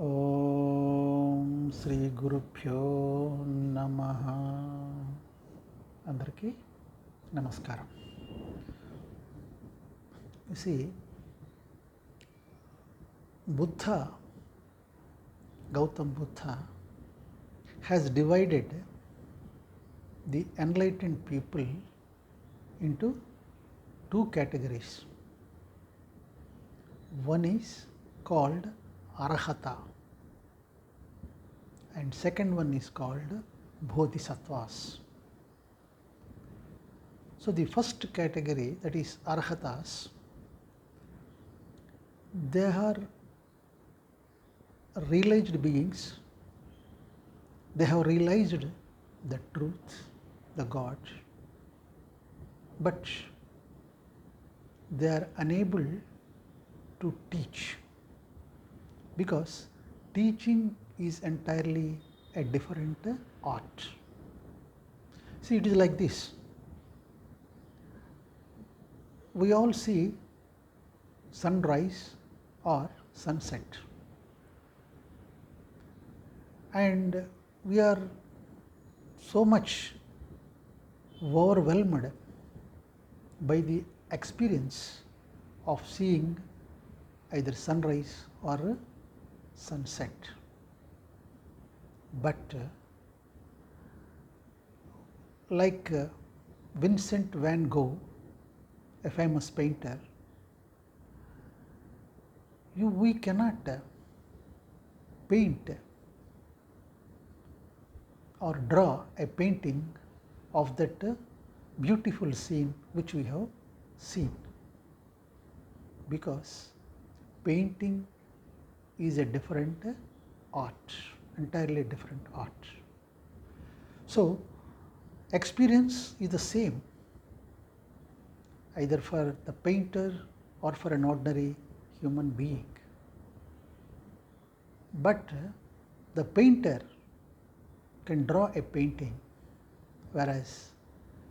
ఓం శ్రీ గురుభ్యో నమః. అందరికీ నమస్కారం. Buddha, Gautam Buddha, has divided the enlightened people into two categories. One is called Arahata and second one is called Bodhisattvas. So the first category, that is Arahatas, they are realized beings. They have realized the truth, the God, but they are unable to teach, because teaching is entirely a different art. See, it is like this. We all see sunrise or sunset, and we are so much overwhelmed by the experience of seeing either sunrise or sunset. But like Vincent van Gogh, a famous painter, we cannot paint or draw a painting of that beautiful scene which we have seen, because painting is a different art, entirely different art. So experience is the same either for the painter or for an ordinary human being, but the painter can draw a painting, whereas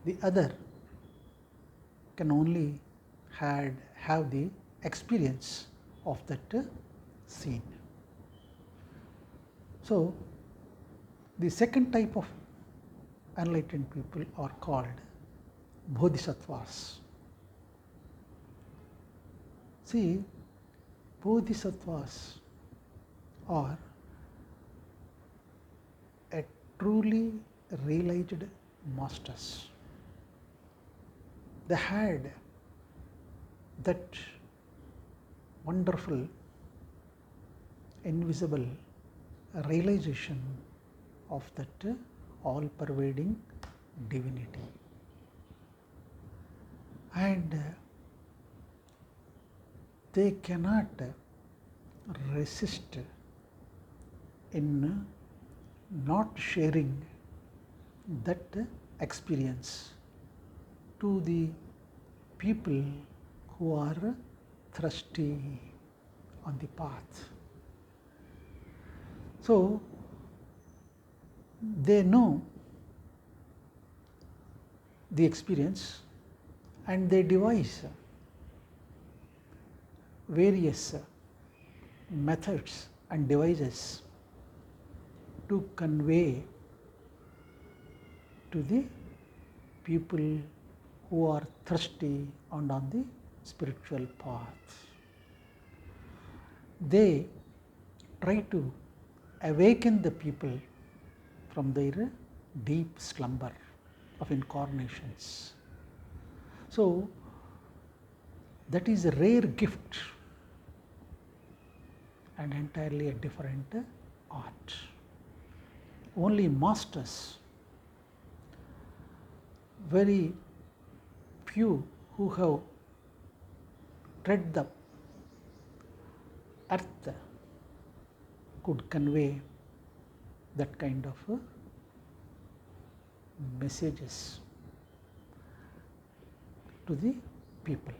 the other can only have the experience of that scene. So the second type of enlightened people are called Bodhisattvas. See, Bodhisattvas are a truly realized masters. They had that wonderful, invisible realization of that all-pervading divinity, and they cannot resist in not sharing that experience to the people who are thirsty on the path. So they know the experience and they devise various methods and devices to convey to the people who are thirsty and on the spiritual path. They try to awaken the people from their deep slumber of incarnations. So that is a rare gift and entirely a different art. Only masters, very few who have tread the earth, could convey that kind of messages to the people,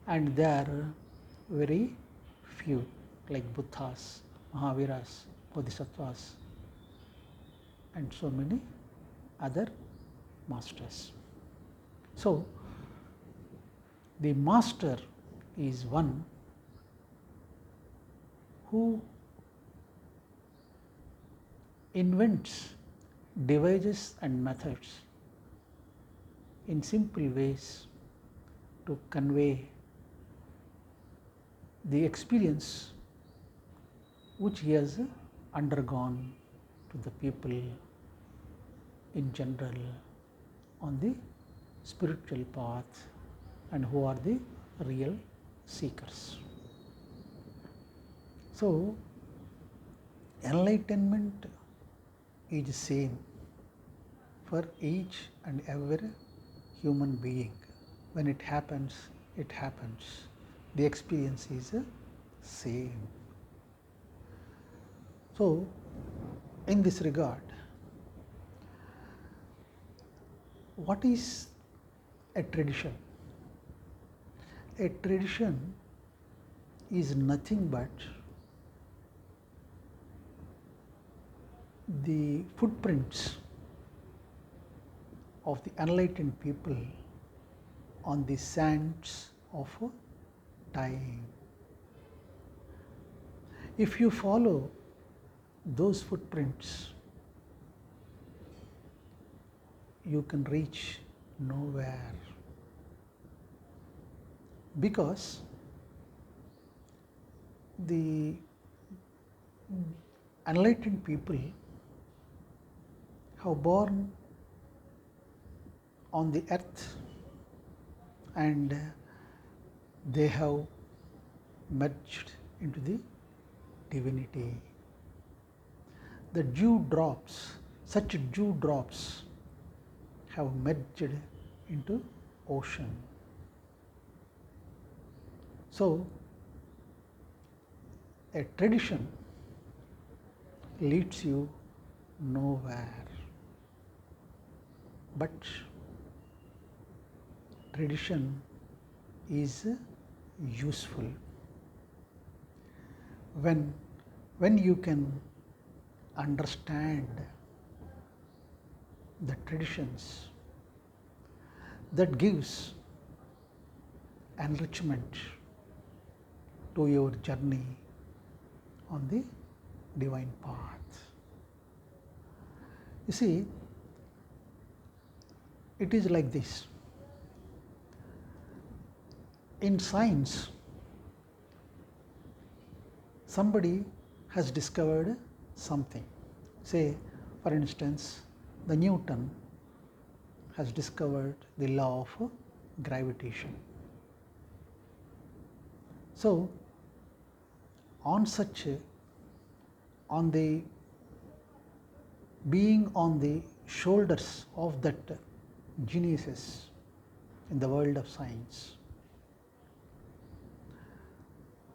and they are very few, like Buddhas, Mahaviras, Bodhisattvas, and so many other masters. So the master is one who invents devices and methods in simple ways to convey the experience which he has undergone to the people in general on the spiritual path and who are the real seekers. So, enlightenment is same for each and every human being. When it happens, it happens. The experience is same. So, in this regard, what is a tradition? A tradition is nothing but the footprints of the enlightened people on the sands of time. If you follow those footprints, you can reach nowhere, because the enlightened people have born on the earth and they have merged into the divinity. The dew drops, such dew drops have merged into ocean. So, a tradition leads you nowhere, but tradition is useful when you can understand the traditions, that gives enrichment to your journey on the divine path. You see, it is like this. In science, somebody has discovered something. Say, for instance, the Newton has discovered the law of gravitation. So, on the being on the shoulders of that geniuses in the world of science,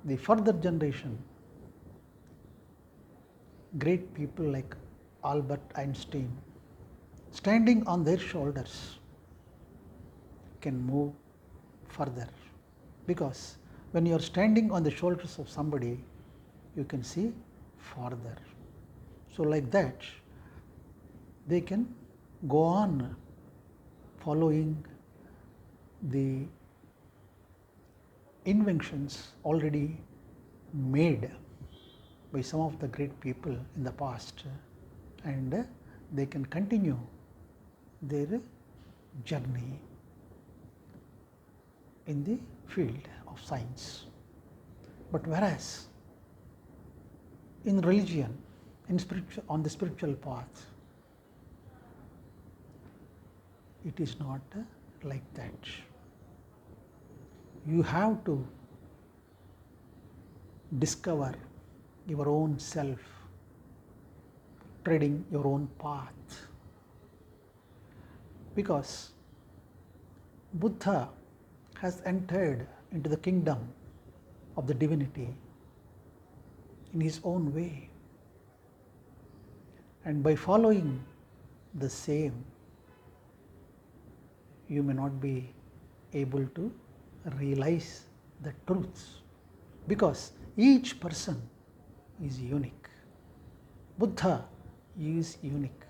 the further generation, great people like Albert Einstein, standing on their shoulders, can move further, because when you are standing on the shoulders of somebody, you can see farther. So, like that, they can go on following the inventions already made by some of the great people in the past, and they can continue their journey in the field of science. But whereas in religion, on the spiritual path, it is not like that. You have to discover your own self, treading your own path, because Buddha has entered into the kingdom of the divinity in his own way, and by following the same, you may not be able to realize the truths, because each person is unique. Buddha is unique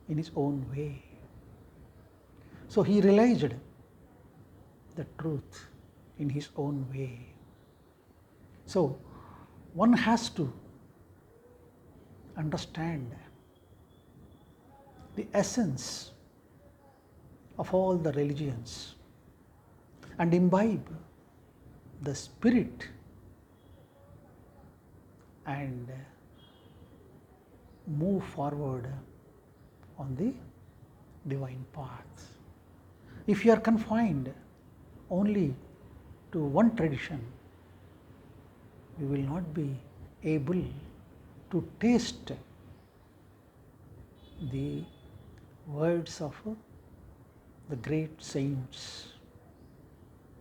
in his own way. So he realized the truth in his own way. So one has to understand the essence of all the religions and imbibe the spirit and move forward on the divine path. If you are confined only to one tradition, you will not be able to taste the words of the great saints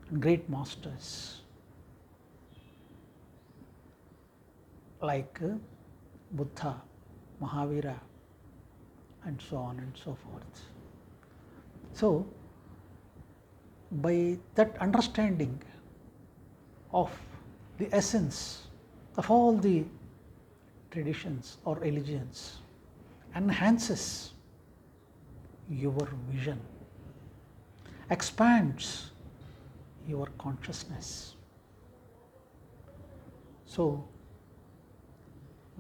and great masters like Buddha, Mahavira, and so on and so forth. So, by that understanding of the essence of all the traditions or religions enhances your vision, expands your consciousness. So,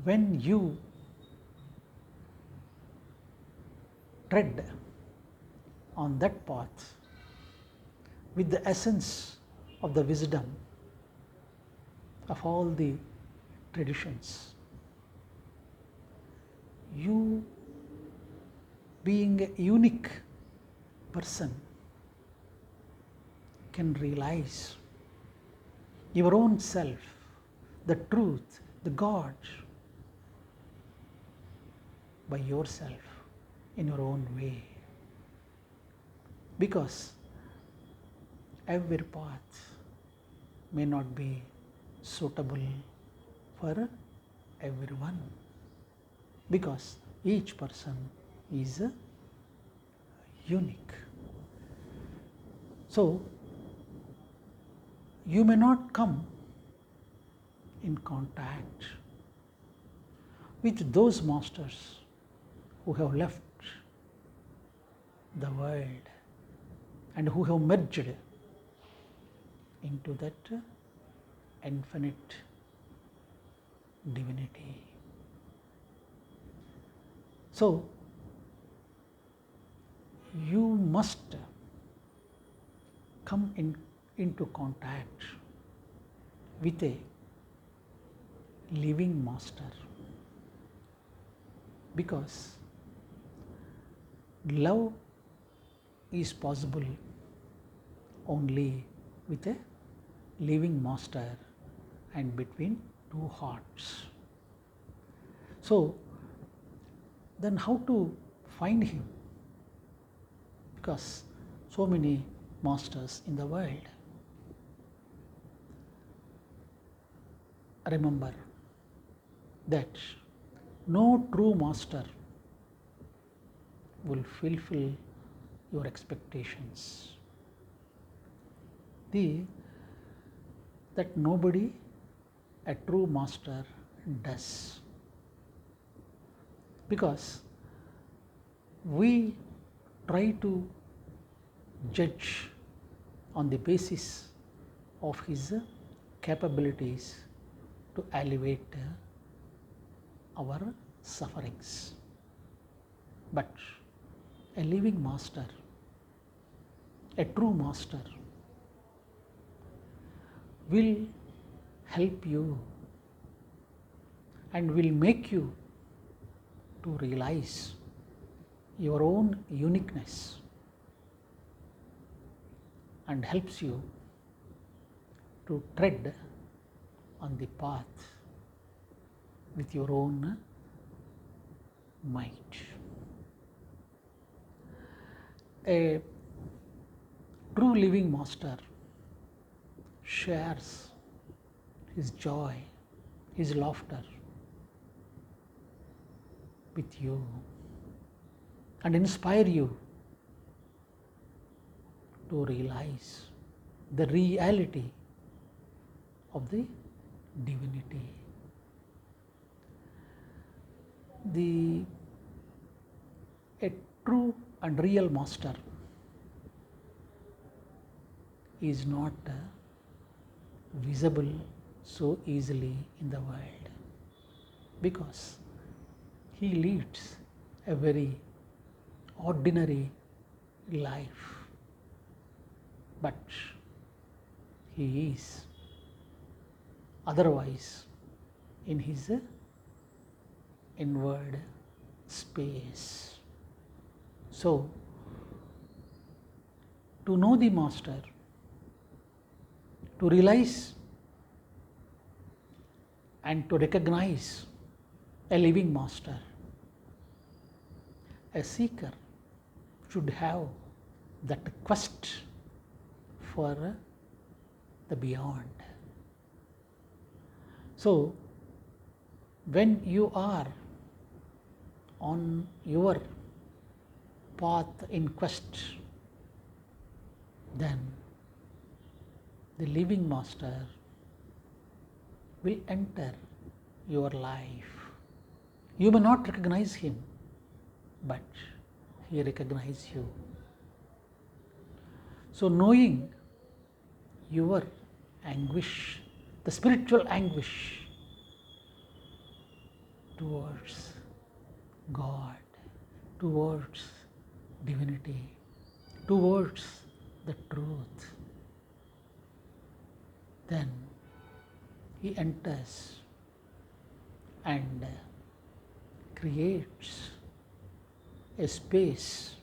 when you tread on that path with the essence of the wisdom of all the traditions, you being a unique person can realize your own self, the truth, the God by yourself in your own way, because every path may not be suitable for everyone, because each person is unique. So, you may not come in contact with those masters who have left the world and who have merged into that infinite divinity. So, you must come into contact with a living master, because love is possible only with a living master and between two hearts. So, then how to find him? Because so many masters in the world. Remember that no true master will fulfill your expectations. That nobody, a true master, does. Because we try to judge on the basis of his capabilities to alleviate our sufferings. But a living master, a true master, will help you and will make you to realize your own uniqueness and helps you to tread on the path with your own might. A true living master shares his joy, his laughter with you and inspire you to realize the reality of the divinity. A true and real master is not visible so easily in the world, because he leads a very ordinary life, but he is otherwise in his inward space. So, to know the Master, to realize and to recognize a living Master, a seeker should have that quest for the beyond. So, when you are on your path in quest, then the living Master will enter your life. You may not recognize him, but he recognizes you. So, knowing your anguish, the spiritual anguish towards God, towards divinity, towards the truth, then he enters and creates a space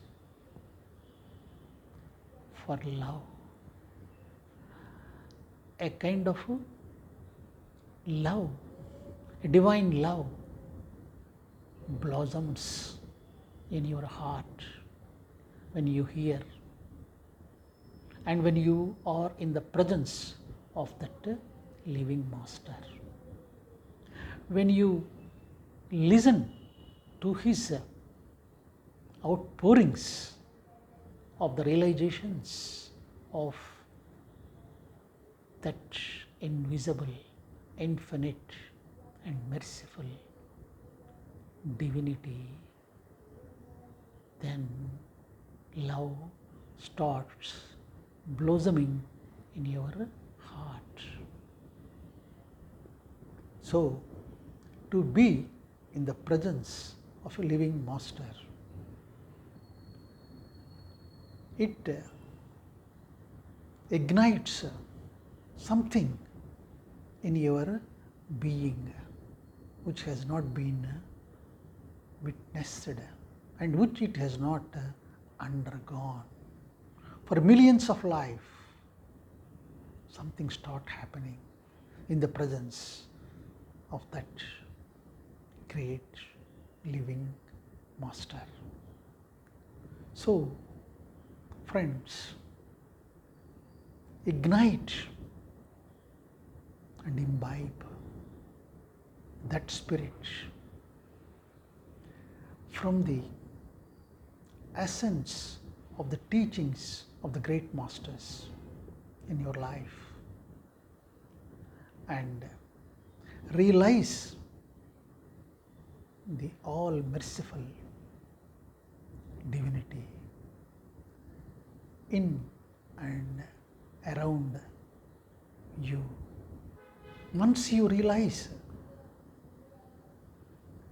for love, a kind of love, a divine love blossoms in your heart when you hear and when you are in the presence of that living Master. When you listen to his outpourings of the realizations of that invisible, infinite and merciful divinity, then love starts blossoming in your heart. So, to be in the presence of a living Master, it ignites something in your being which has not been witnessed and which it has not undergone. For millions of life, something starts happening in the presence of that great living Master. So, friends, ignite and imbibe that spirit from the essence of the teachings of the great masters in your life and realize the all merciful divinity in and around you. Once you realize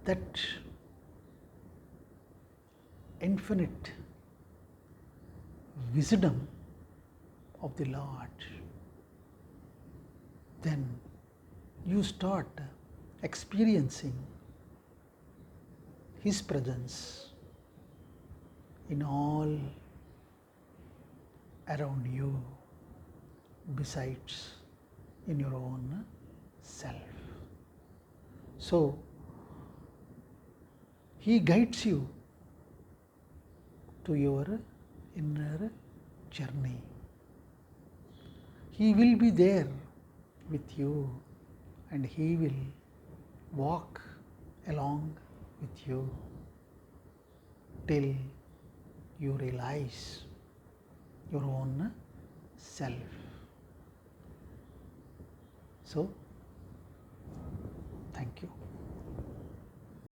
that infinite wisdom of the Lord, then you start experiencing His presence in all around you, besides in your own self. So, He guides you to your inner journey. He will be there with you and He will walk along with you till you realize your own self. So, thank you.